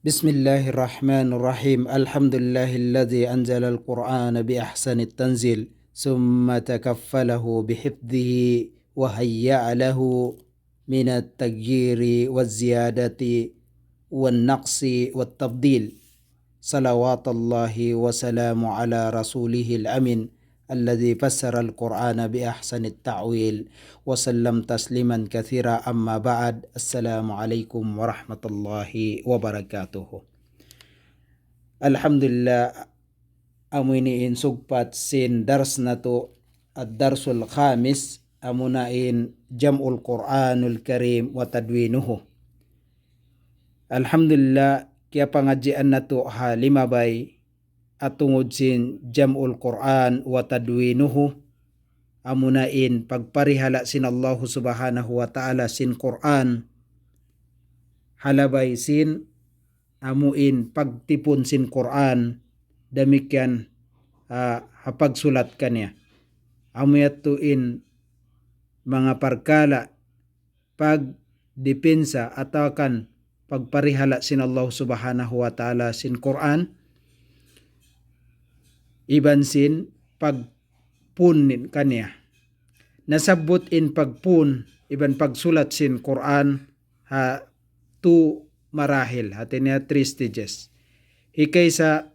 بسم الله الرحمن الرحيم الحمد لله الذي أنزل القرآن بأحسن التنزيل ثم تكفله بحفظه وهيأ له من التغيير والزيادة والنقص والتبديل صلوات الله وسلام على رسوله الأمين الذي فسر القرآن بأحسن التعويل وسلم تسليما كثيرا. أما بعد، السلام عليكم ورحمة الله وبركاته. Alhamdulillah, amuniin sugpat sin dars na to at darsul khamis amunain jam'ul Qur'anul Karim wa tadwinuhu. Alhamdulillah, kaya pangajian na to ha limabay at tungod sin jam'ul Qur'an wa tadwinuhu amunain pagparihala sin Allah subhanahu wa ta'ala sin Qur'an, halabay sin amuin pagtipon sin Qur'an, demikian hapagsulat kanya amuyatuin mga parkala pagdepensa atau kan pagparihala sin Allah subhanahu wa ta'ala sin Qur'an, iban sin pagpunin kanya. Nasabot in pagpun, iban pagsulat sin Quran ha tu marahil, hatinya 3 stages. Hikay sa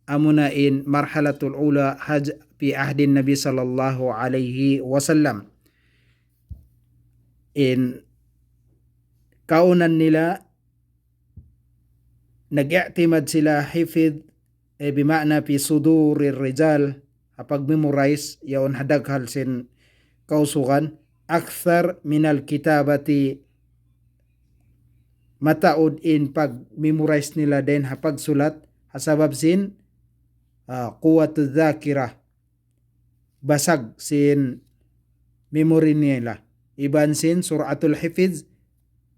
amunain marhalatul ula fi ahdin Nabi sallallahu alaihi wasallam. In kaunan nila nag-i'timad sila hifid bima'na fi sudurir rijal, pag-memorize yaon hadaghal sin kausugan akthar minal kitabati, mataod in pag-memorize nila din hapagsulat hasabab sin quwwatu dhakira, basag sin memory nila, iban sin suratul hifiz,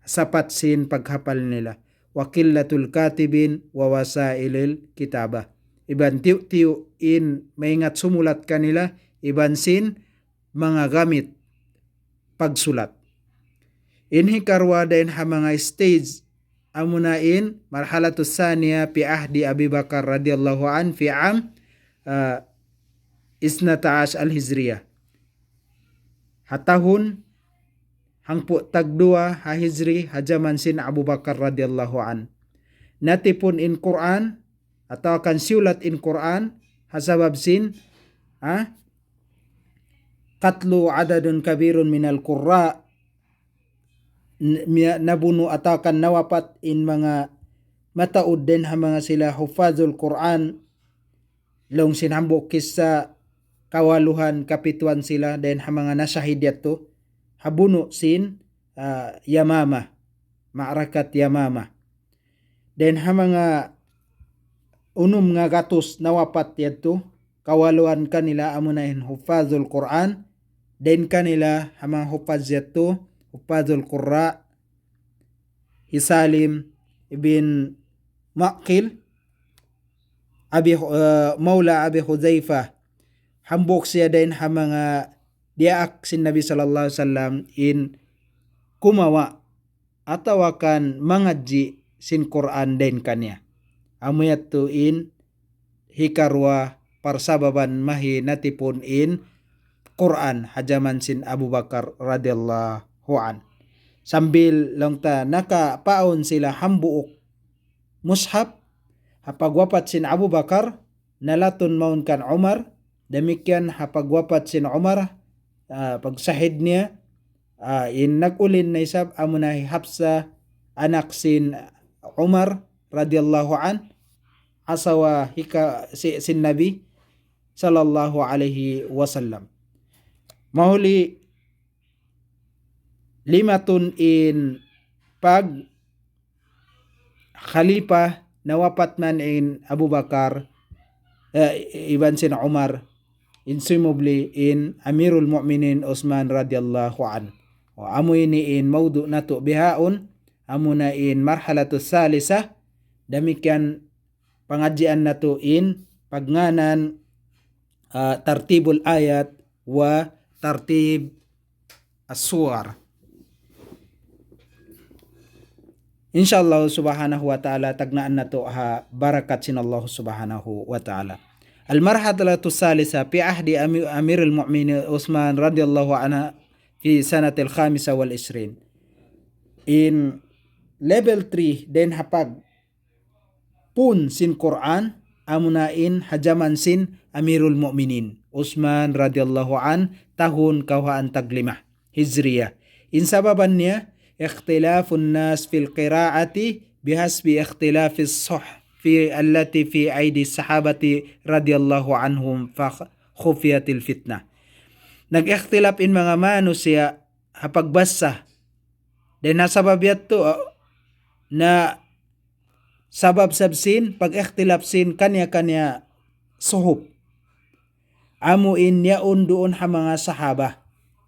sapat sin paghapal nila, wa qillatul katibin wa wasailil kitaba, iban tiyo in maingat sumulat kanila, iban sin mga gamit pagsulat. Inhi karwa din ha mga stage amunain marhalatus saniya fi ahdi Abi Bakar radhiyallahu an fi am isnataash al-hijriyah, hatahun hangpo tagdua ha hijri hajaman sin Abu Bakar radhiyallahu an, natipon in Quran atau kan siulat in Quran hasabab sin katlu adadun kabirun minal qurra, nabuno atau kan nawapat in mga mataud din ha mga sila hufazul Quran, long sinambok kisa kawaluhan kapituan sila din ha mga nasahidiyat to habuno sin Yamama, Ma'rakat Yamama, den ha mga unum nga gatos nawapat yadto kawaluhan kanila amunahin hufazul Quran, den kanila ha mga hufaz yadto hufazul Qurra, Hisalim ibn Maqil Maula Abi Hudzaifah, hambok siya din ha mga diaak sin Nabi sallallahu alaihi wasallam in kumawa atawakan mangadji sin Quran din kanya, amuyat to in hikarwa parsababan mahi natipon in Quran hajaman sin Abu Bakar radhiyallahu an, sambil lang ta nakapaon sila hambuok mushaf hapagwapat sin Abu Bakar nalaton maun kan Umar, demikian hapagwapat sin Umar pagsahid niya in nagulin na isab amunay Hafsa anak sin Umar radhiyallahu an, asawa sin Nabi sallallahu alaihi wasallam. Mahuli limatun in pag khalifa nawapat man in Abu Bakar iban sin Umar, insumubli in Amirul Mu'minin Utsman radhiyallahu an, wa amoy ni in mawdu nato bihaon amuna in marhalatus salisah, demikian pangadjian nato in pagnganan tartibul ayat wa tartib as-suwar. Insyaallah subhanahu wa ta'ala tagnaan na to ha barakat sin Allah subhanahu wa ta'ala. Al-marhalatu salisa fi ahdi Amir al-Mu'minin Uthman radhiyallahu anha fi sanat al-khamisa wal isrin. In level 3 den hapag pun sin Quran amunain hajaman sin Amirul Mu'minin Uthman radhiyallahu an tahun kawahan taglimah Hijriyah. In sababannya ikhtilafun nas fil qiraati bihasbi ikhtilafis sah fi allati fi aidi sahabati radhiyallahu anhum fa khufiyatil fitnah. Nag-ikhtilaf in mga manusia hapagbasa dan nasabab yato na sabab sabsin pag-ikhtilaf sin kanya-kanya suhub amuin yaun doon ha mga sahaba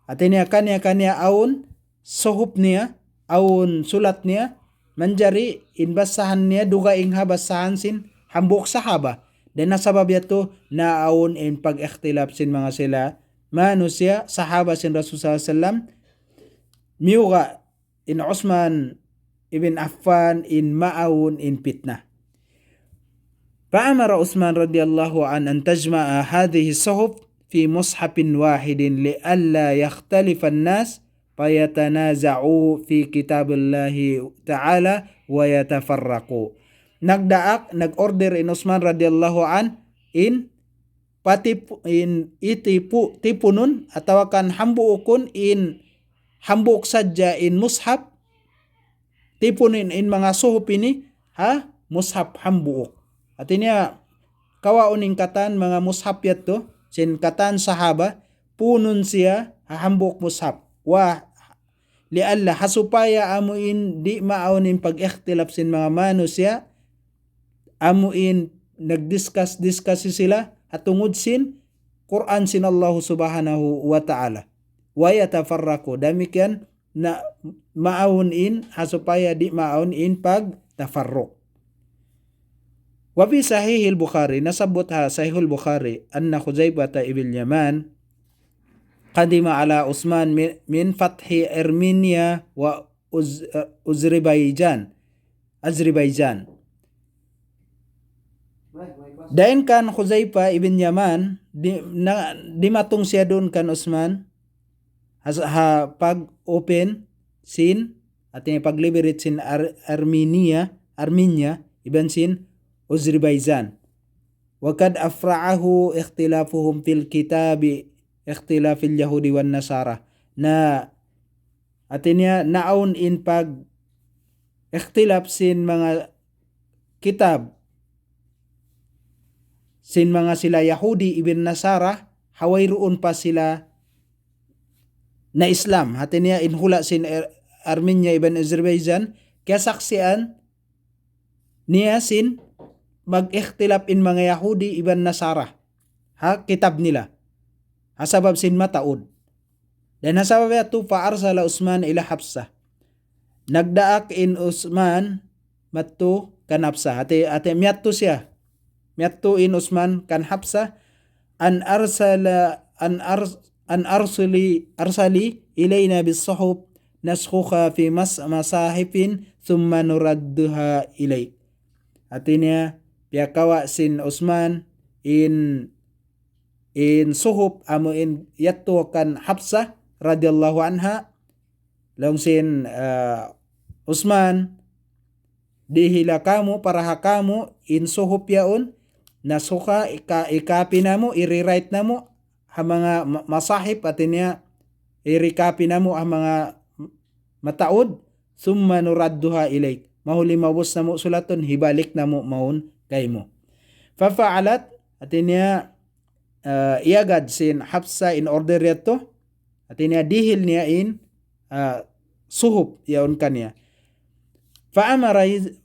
at niya kanya-kanya aun suhub niya aun sulat niya manjari inbasahan niya dugaing habasahan sin hambuk sahaba dan nasabab yato na aun in pag-ikhtilaf sin mga sila manusia sahaba sin Rasulullah sallam miuga in Uthman ibn Affan in ma'aun in fitnah. فأمر عثمان رضي الله عنه أن تجمع هذه الصحف في مصحف واحد لئلا يختلف الناس فيتنازعوا في كتاب الله تعالى ويتفرقوا. Nag-order in Uthman radhiyallahu an in tipunun atau kan hambuukun in hambuk sadya in mushaf tipunin in mga suhop ini ha mushaf hambuuk. At niya kawauning katan mga mushaf yato sin katan sahaba punun siya hambuk mushaf wa lialla hasupaya amuin di maaonin pag-ikhtilaf sin mga manusia amuin nagdiscuss sila at tungod sin Quran sin Allah subhanahu wa ta'ala wa yatafarraqu damikian na maaunin hasupaya di maaunin pag tafarruq. Wa fi sahih al-Bukhari nasabot ha sahih al-Bukhari anna Khuzaifah ibn Yaman qadima ala Uthman min fathi Armenia wa Azerbaijan. Dain kan Khuzaifah ibn Yaman di matong siya doon kan Uthman ha pag open sin at pag-liberate sin Armenia iban sin Azerbaijan. Wakad afra'ahu ikhtilafuhum fil kitabi ikhtilafil Yahudi wan Nasara na atinya naon in pag ikhtilaf sin mga kitab sin mga sila Yahudi ibn Nasara haway roon pa sila na Islam atinya inhula sin Armenia ibn Azerbaijan kaya saksian niya sin mag-ikhtilaf in mga Yahudi ibn Nasara ha kitab nila hasabab sin mataud dan hasabab yato fa arsala Uthman ila Hafsa nagdaak in Uthman matto kan Hafsa ate miyatto siya miyatto in Uthman kan Hafsa an arsali ilayna bis suhub naskhuha fi masahifin thumma nuradduha ilayk. Artinya piyakawa sin Uthman in suhub amo in yatto kan Hafsa radhiyallahu anha long sin Uthman dihila kamu paraha kamu in suhub yaon nasuka ikapi namo i-rewrite namo ang mga masahib atinya i-recopy namo ang mga mataod summa nuradduha ilayk mahuli mabos namo sulaton hibalik namo maun kay mo fafa'alat atinya iagad sin Hafsa in order yato atinya dihil niya in suhub yaon kanya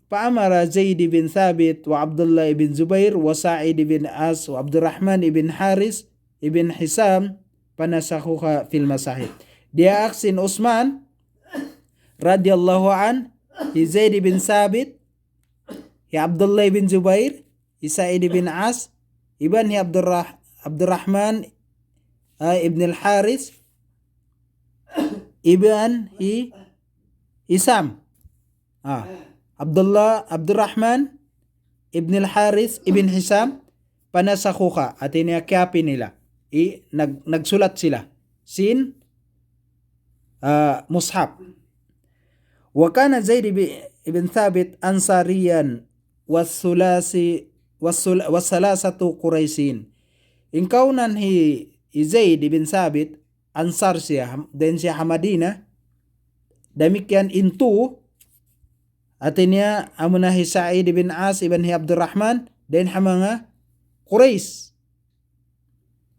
فأمر زيد بن ثابت وعبد الله بن زبير وسعيد بن أس وعبد الرحمن بن حارس ibn Hisam panasakhuha fil masahib. Dia aksin Uthman radhiyallahu an Zaid bin Sabit ya Abdullah bin Zubair Sa'id bin As ibn Abdurrahman ibn al-Haris ibn Hisam Abdurrahman ibn al-Harith ibn Hisam panasakhuha at iniakyapi nila. Nagsulat sila sin mushaf. Wa kana Zaid ibn Thabit ansariyan wasalasatu Quraisyin. Ingkaunan hi Zaid ibn Thabit ansar siya, then siya Hamadina. Demikian intu atinya amuna hi Sa'id ibn As ibn hi Abdurrahman then hamanga Quraisy.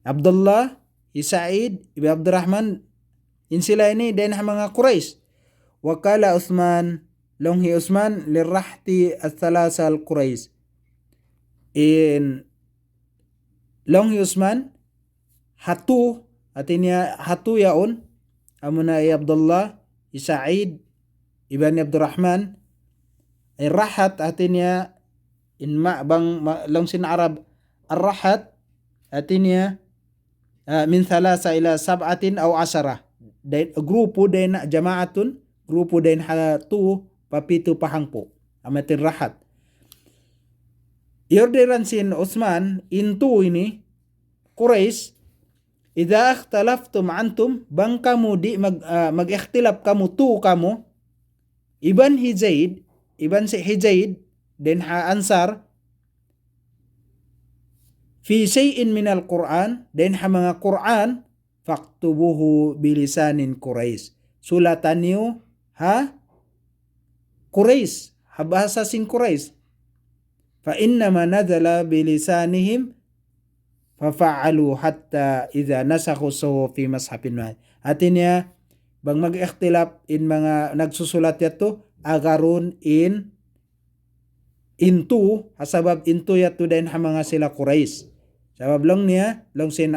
Abdullah hi Sa'id ibn Abdurrahman in sila ini then hamanga Quraisy. Wakala Uthman long hi Uthman lirahti al-thalasa al-Quraisy. In long hi Uthman hatu atinya hatu yaun amuna hi Abdullah hi Sa'id ibn Abdurrahman rahat atinya in bang long sin Arab ar-rahat atinya min thalasa ila sab'atin aw asara. Grupo din jamaatun, grupo din hatu papitu pahangpo amatin rahat. Yorderan sin Uthman intu ini Quraisy idza ikhtalaftum antum bang kamu di mag-ikhtilaf kamu tu kamu iban Hizaid iban si Hizaid den ha ansar fi shay'in min al-Quran den ha mga Quran faktubuhu bilisanin Quraisy. Sulatan niyo ha Quraisy, ha bahasa sin Quraisy. Fa innama nazala bilisanihim fafa'alu hatta idza nasakhu fi mashafin wahid. Artinya bang mag-ikhtilaf in mga nagsusulat yato agarun intu hasabab intu yato din ha mga sila Quraisy. Sabab long niya long sin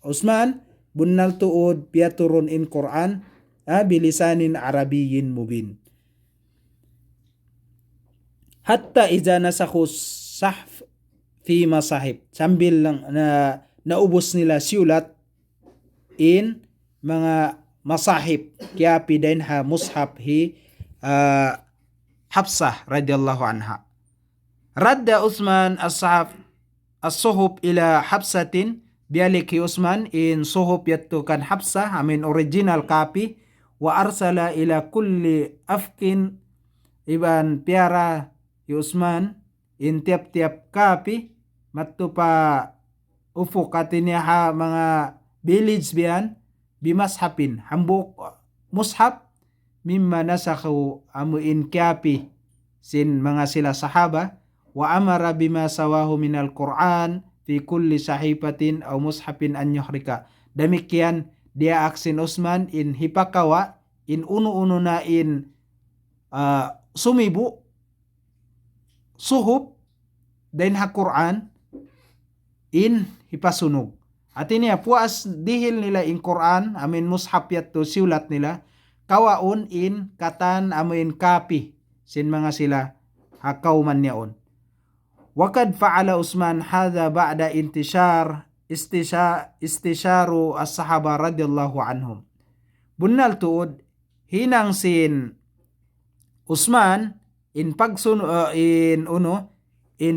Uthman bunnal tuod piaturun in Quran bilisanin Arabiyyin mubin. Hatta idza nasakhu sahf fi masahib sambil lang na naubos nila siulat in mga masahib kaya pidain ha mushaf hi Hafsah radhiyallahu anha. Radda Uthman as-sahaf as-suhub ila Hafsatin bialik hi Uthman in suhub yattu kan Hafsah amin original copy wa arsala ila kulli afkin iban piara hi Uthman in tiap-tiap copy mattu pa ufuk atinya ha mga village biyan bimashapin hambuk mushaf mimma nasakhu amu in copy sin mga sila sahaba wa amara bima sawahu minal Quran fi kulli sahifatin aw mushafin an yuhrika. Demikian dia aksin Uthman in hipakawa in unu-unu na in sumibu suhub then ha Quran in hipasunog. At iniya puas dihil nila in Quran amin mushaf yato siulat nila kawaon in katan amin copy sin mga sila hakauman niyaon. Wakad fa'ala Uthman hadha ba'da istisharu as-sahaba radhiyallahu anhum. Bunnal tuod hinang sin Uthman in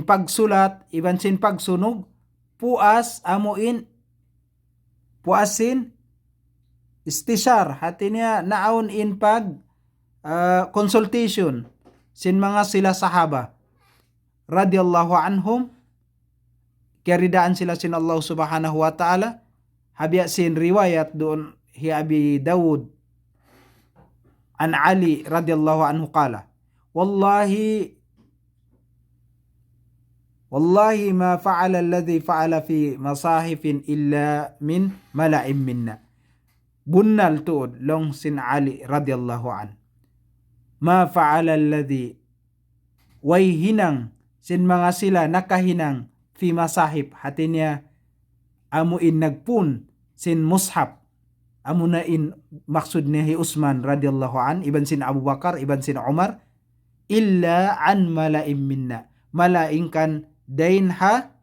pagsulat iban sin pagsunog puasin istishar hatinya naon in consultation sin mga sila sahaba radhiyallahu anhum keridaan sila sin Allah subhanahu wa ta'ala. Habya sin riwayat doon hi Abi Dawud an Ali radhiyallahu anhu qala wallahi ma fa'ala alladhi fa'ala fi masahifin illa min mala'im minna. Bunnal tuod long sin Ali radhiyallahu an ma fa'ala alladhi way hinang sin mga sila nakahinang fi masahib hatinya amuin nagpun sin mushaf amunain maksud ni Uthman radhiyallahu an iban sin Abu Bakar iban sin Umar illa an malaim minna malain kan dainha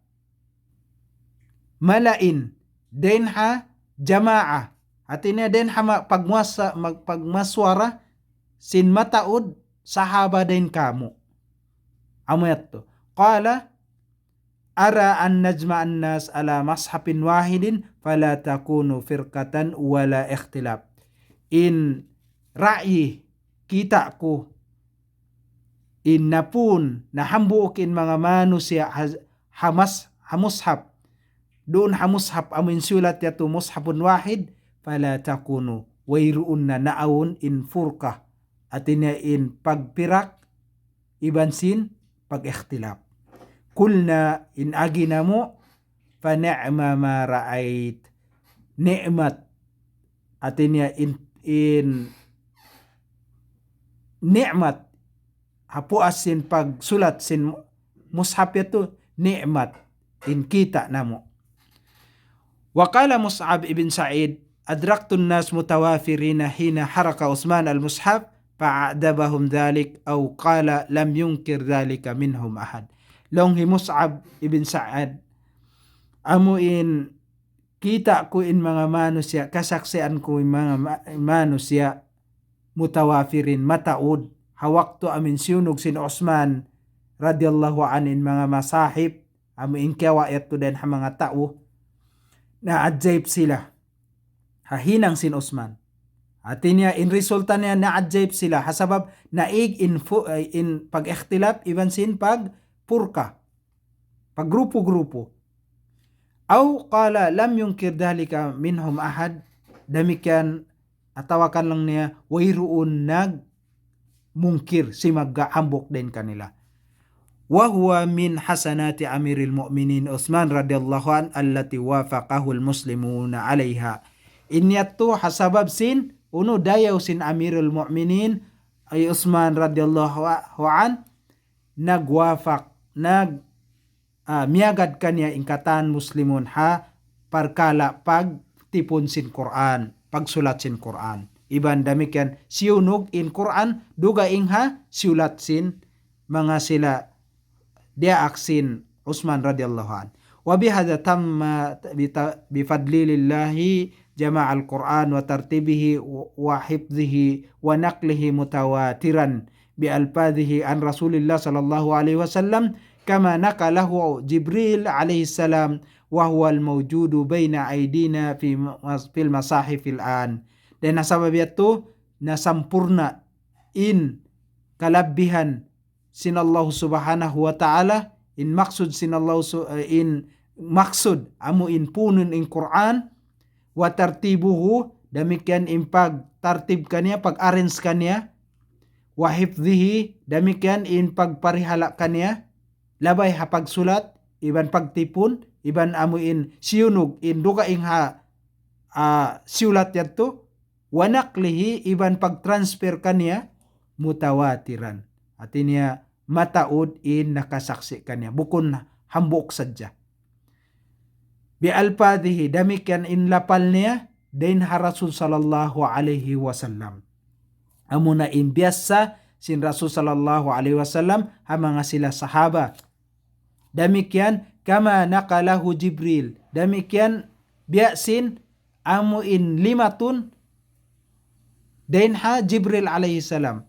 malain dainha jamaah hatinya dainha pagmaswara sin mataud sahaba din kamu. Amo yato. Qala ara an najma'an nas ala mashafin wahidin fala takunu firqatan wala ikhtilaf. In ra'yi kita ko in napun na hambuok in mga manusia hamushab doon hamushab amin sulat yato mushafun wahid fala takunu wayruun na naawon in furqa atin in pagpirak ibansin pag-ikhtilaf. Kulna in agina mo fa ni'ma ma ra'ait ni'mat atin in ni'mat hapuas sin pagsulat sin mushaf yato ni'mat in kita namo. Wa qala Mus'ab ibn Sa'id adraktu an-nas mutawafirina hina haraka Utsman al-mushaf fa'adabahum dhalik aw qala lam yunkir dhalika minhum ahad. Long hi Mus'ab ibn Sa'ad amuin kita ko in mga manusia kasaksian ko in mga manusia mutawafirin mataud hawakto amin siunog sin Utsman radiyallahu anin mga masahib amuin kawa yato den ha mga tao na adjaib sila hahinang sin Utsman. Atinya in resulta niya na adjaib sila hasabab naig in pag-ikhtilaf iban sin pag purka pag grupo-grupo. Aw qala lam yunkir dhalika minhum ahad demikian atawakan lang niya wayruun nag mungkir si magahambok din kanila. Wa huwa min hasanati amiril mu'minin Utsman radhiyallahu an allati wafaqahu al-muslimuna 'alayha. Inyatto hasabab sin uno dayaw sin amirul mu'minin ay Utsman radhiyallahu an nagwafaq miyagad kanya ingkatan muslimun ha parkala pag tipon sin Quran pagsulat sin Quran. Iban damikian siunog in Quran duga ingha siulat sin mga sila dia aksin Utsman radhiyallahu an. Wa bihadza tamma bifadlillahi jama'al Quran wa tartibihi wa hifdhihi wa naqlihi mutawatiran bi alfadhihi an Rasulillah sallallahu alaihi wasallam kama naqalahu Jibril alaihi salam wa huwa al-mawjudu baina aydina fil masahif al-an. Dan nasabab yato na sampurna in kalabihan sin Allah subhanahu wa ta'ala in maksud sin Allah in maksud amu in punun in Quran wa tartibuhu demikian in pag tartib kanya pag arrange kanya wa hifdhihi demikian in pagparihala kanya labay ha pagsulat iban pagtipon iban amu in siunog in duga ingha siulat yato wa naqlihi iban pagtransfer kanya mutawatiran atinya mataud in nakasaksi kanya bukun hambok sadya bi alfadhihi demikian in lapal niya din ha Rasul sallallahu alaihi wasallam amuna in biasa sin Rasul sallallahu alaihi wasallam ha mga sila sahaba demikian kama naqalahu Jibril demikian biasin amu in limatun din ha Jibril alaihi salam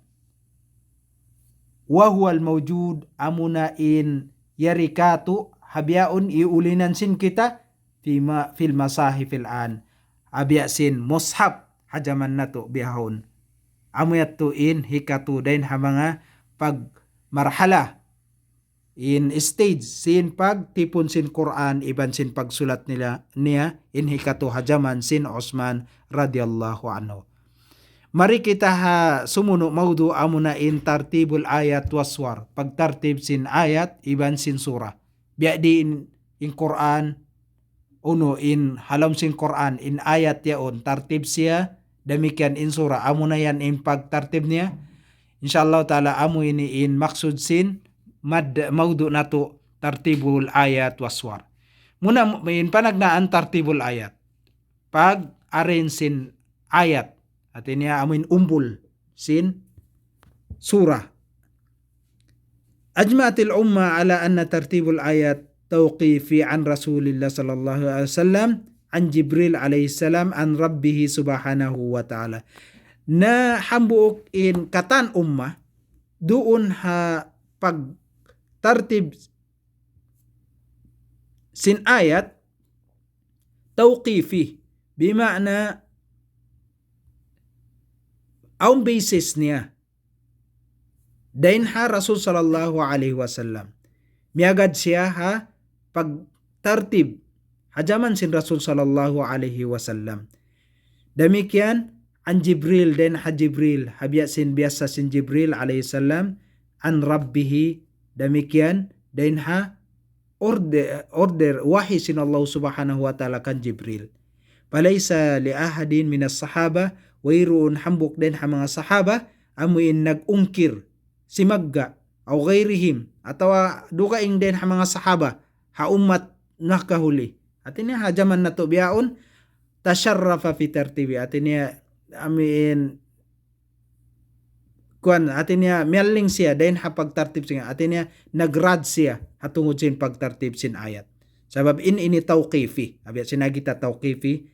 wa huwa al-mawjud amuna in yarikatu habyaun iulinan sin kita fil masahif al-an abyasin mushaf hajaman nato bihon amuyat to in hikatu din ha mga pag marhala in stage sin pag tipon sin Quran iban sin pagsulat nila niya in hikatu hajaman sin Utsman radhiyallahu anhu. Mari kita ha sumuno maudu amuna in tartibul ayat waswar pagtartib sin ayat iban sin surah biya di in Quran uno in halam sin Quran in ayat yaon tartib siya demikian in surah amuna yan in pagtartib niya insyaallah taala amu ini in maksud sin maudu nato tartibul ayat waswar muna in panagnaan tartibul ayat pag arrange sin ayat at niya amin umbul sin surah. Ajma'atil umma ala anna tartibul ayat tawqifi an Rasulillah sallallahu alaihi wasallam an Jibril alaihi salam an Rabbih subhanahu wa ta'ala. Na hambuok in katan umma doon ha pagtartib sin ayat tawqifi bima'na aun basis niya dain ha Rasul sallallahu alaihi wasallam miagad siya ha pagtartib hajaman sin Rasul sallallahu alaihi wasallam. Demikian an Jibril dan ha Jibril biasa sin Jibril alaihi salam an rabbihi demikian dan ha order wahi sin Allah subhanahu wa ta'ala kan Jibril. Palaysa li ahadin minas sahaba wayroon hambok din ha mga sahaba amuin nag-ungkir si magga o gairihim atawa dukaing din ha mga sahaba ha ummat nakahuli. At ini hajaman na to biyaon tasharrafa fi tartibi. At ini amin kuan atinya mialing siya dahin ha pagtartib siya atinya nagrad siya hatungod sin pagtartib sin ayat sabab ini tawqifi abya sinagita tawqifi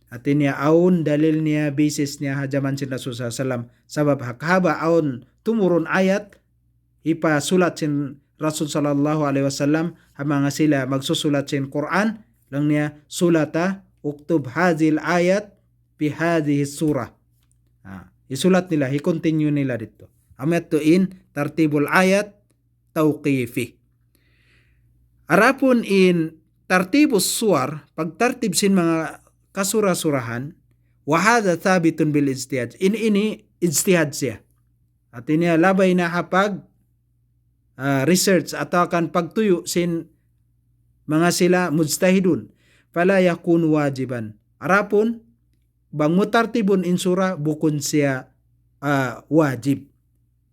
atinya aun dalil niya basis niya hajaman sin Rasul sallallahu alaihi wasallam sabab hakaba aun tumurun ayat ipa sulat sin Rasul sallallahu alaihi wasallam hamanga sila magsusulat sin Quran lang niya sulata uktub hazil ayat fi hadhihi surah. Isulat nila, i-continue nila dito. Amettuin tartibul ayat tawqifi. Arapun in tartibus suwar, pagtartib sin mga kasura-surahan, wa hadha thabitun bil ijtihad. Ini ijtihad siya. At ini labay na hapag research atau akan pagtuyo sin mga sila mujtahidun. Fala yakun wajiban. Arapun bang mutartibun in surah bukun siya wajib.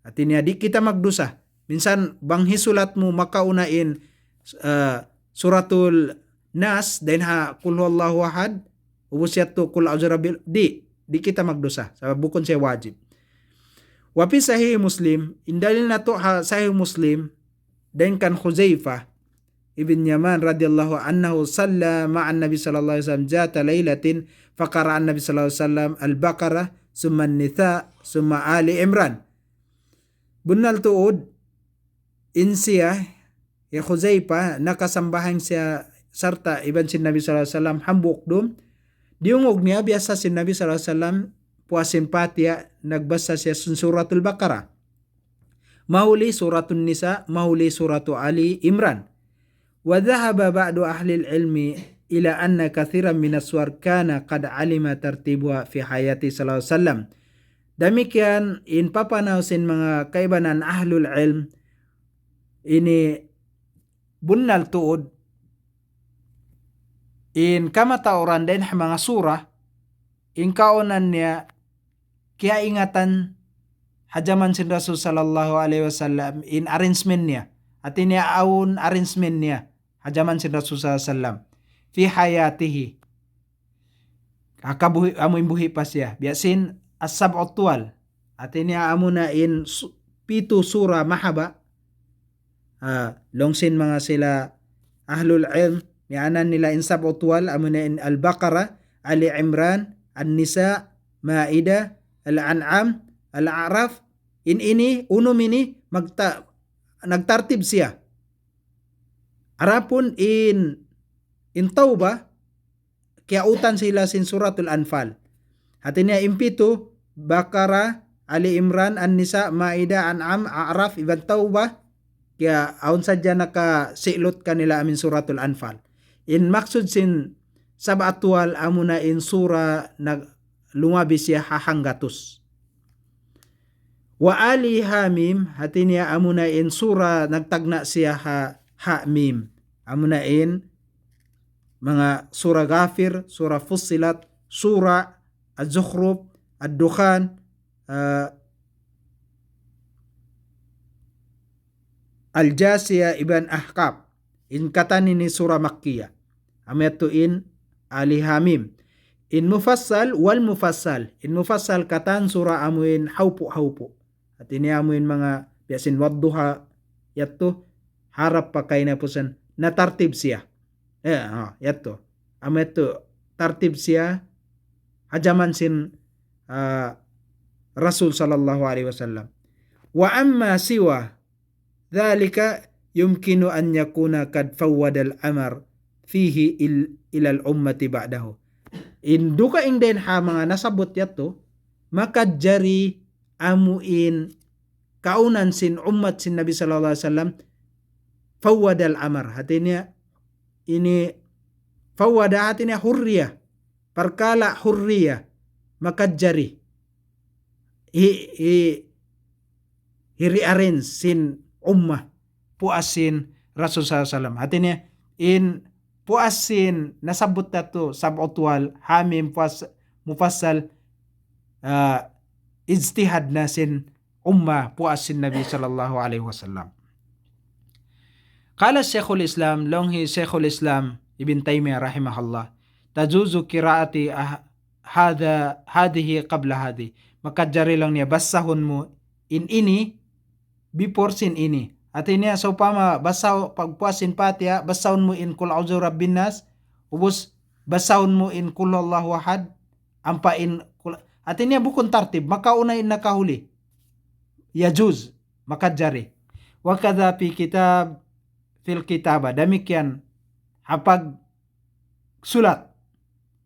At ini di kita magdusa. Minsan bang hisulat mo makaunain suratul Nas then ha kul huwallahu ahad ubusiyat to kul a'udzu di kita magdusa sabab bukun siya wajib. Wa fi sahih Muslim indalil na to ha sahih Muslim dan kan Khuzaifah ibn Yaman radhiyallahu anhu salla ma'an Nabi sallallahu alaihi wasallam jata lailatin faqara an-Nabi sallallahu alaihi wasallam al-Baqarah summa an-Nisa summa Ali Imran. Bunal tuod insiya ya Khuzaifah nakasambahan siya sarta iban sin Nabi sallallahu alaihi wasallam hambuk dum diungog niya biasa sin Nabi sallallahu alaihi wasallam puasin patiya nagbasa siya sun suratul Baqarah mahuli suratul Nisa mahuli suratul Ali Imran. Wa dhahaba ba'du ahli al-ilmi ila anna kathiran min as-suwar kana qad alima tartibuha fi hayati sallallahu alaihi wasallam. Demikian in papanaw sin mga kaibanan ahlul ilm ini bunnal tuod in kamatauran din mga surah in kaunan niya kaya ingatan hajaman sin Rasul sallallahu alaihi wasallam in arrangement niya at ini aun arrangement niya hajaman sin Rasul sallallahu alaihi wasallam fi hayatihi akabuhi amoy buhi pa siya biasin as-sab'ut tuwal at ini amuna in pitu sura mahaba longsin mga sila ahlul ilm nianan nila in sab'ut tuwal amuna in al-Baqarah Ali Imran An-Nisa Ma'idah Al-An'am Al-A'raf in ini unum ini nagtartib siya. Arapun in Taubah kaya utan sila sin suratul Anfal. Hati niya impito Baqarah, Ali Imran, An-Nisa, Ma'idah, An'am, A'raf, Iban Taubah kaya aun sadya nakasilot kanila amin suratul Anfal. In maksud sin sab'atwal amuna in sura na lumabis siya hahanggatus. Wa Ali Hamim hati niya amuna in sura nagtagna siya Hamim. Amuna in mga sura Ghafir, sura Fussilat, sura Az-Zukhruf, Ad-Dukhan, Al-Jasiya Ibn Ahqab. In katani ni sura Makkiyah. Ameto in Ali Hamim. In Mufassal wal Mufassal. In Mufassal katan sura amuin haupu. At ini amuin mga biasin wadduha yato harap pa kay na pusan natartib siya. Yato. Ameto tartib siya hajaman sin Rasul sallallahu alaihi wasallam. Wa amma siwa dhalika yumkinu an yakuna kad fawwada al-amr fihi ila al-ummati ba'dahu. Induka ingden ha mga nasabot yato, makadjari amuin kaunan sin ummat sin Nabi sallallahu alaihi wasallam fawwada al-amr. Hatinya ini fawwada hatinya hurriya, perkala hurriya makadjari rearrange sin ummah puasin Rasul sallallahu alaihi wasallam. Hatinya in puasin nasabot nato sab'utwal hamim mufassal ijtihad na sin ummah puasin Nabi sallallahu alaihi wasallam. Qala Sheikhul Islam, longhi Sheikhul Islam Ibn Taymiyyah rahimahullah, tajuzu qiraati hadhihi qabla hadhi. Makadjari lang niya basahon mo in ini before sin ini. Artinya so pama basaw pagpuasin Fatiha, basahon mo in kul a'udzu rabbin nas, ubos basahon mo in kul huwallahu ahad, ampa in kul. Artinya bukon tartib, makauna in nakahuli. Yajuz, makadjari. Wa kadza fi kitab fil kitaba, demikian hapag sulat,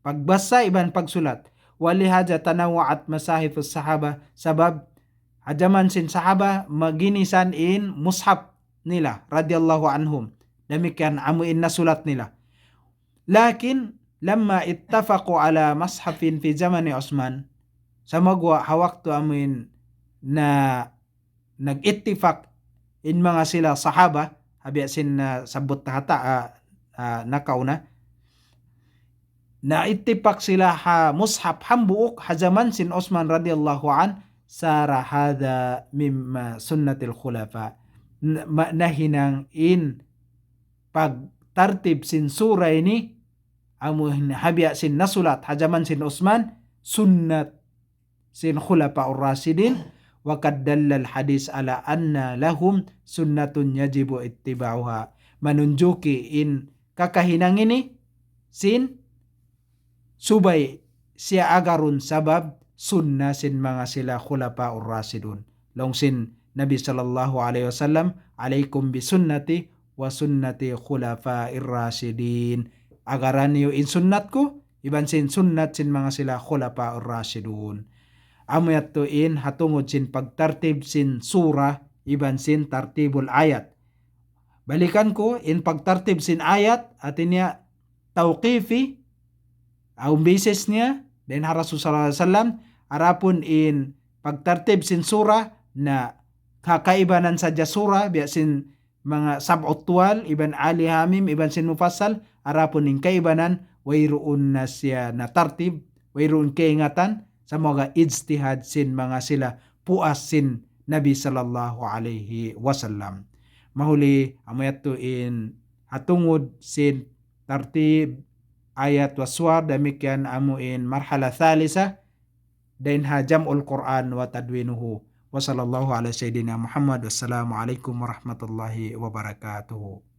pagbasa iban pagsulat. Walihaja tanawa'at masahifus sahaba, sabab hajaman sin sahaba maginisan in mushaf nila radhiyallahu anhum, demikian amuin na sulat nila. Lakin lamma ittafaqu ala mashafin fi zamani Utsman, sa magwa hawakto amuin na nag-ittifaq in mga sila sahaba habi sin sabot hata nakauna na ittifaq sila ha mushaf hambuok hajaman sin Utsman radhiyallahu an, sara hadha mimma sunnatil khulafa, nahinang in pagtartib sin sura ini amuhin habya sin nasulat hajaman sin Utsman sunnat sin khulafa ar-rasidin. Wa qad dalla al-hadis ala anna lahum sunnatun yajibu ittiba'uha, manunjuki in kakahinang ini sin subay siya agarun sabab sunnah sin mga sila khulafa ar-rasidun. Long sin Nabi sallallahu alaihi wasallam, alaikum bi sunnati wa sunnati khulafa ar-rasidin. Agaran niyo in sunnat ko, iban sin sunnat sin mga sila khulafa ar-rasidun. Amayat to in hatungod sin pagtartib sin surah, iban sin tartibul ayat. Balikan ko in pagtartib sin ayat, atinya tawqifi, ang basis niya, then Rasul sallallahu alaihi wasallam, arapun in pagtartib sin surah na kakaibanan sa surah, biya sin mga sab'utwal, iban ali hamim, iban sin mufassal, arapun in kaibanan, wayroon na siya na tartib, wayroon kaingatan, sa mga ijtihad sin mga sila puas sin Nabi sallallahu alaihi wasallam. Mahuli amayat to in hatungod sin tartib ayat waswar, demikian amuin marhala thalisa dain jam'ul Quran wa tadwinuhu. Wa sallallahu ala sayyidina Muhammad. Wassalamu alaikum warahmatullahi wabarakatuh.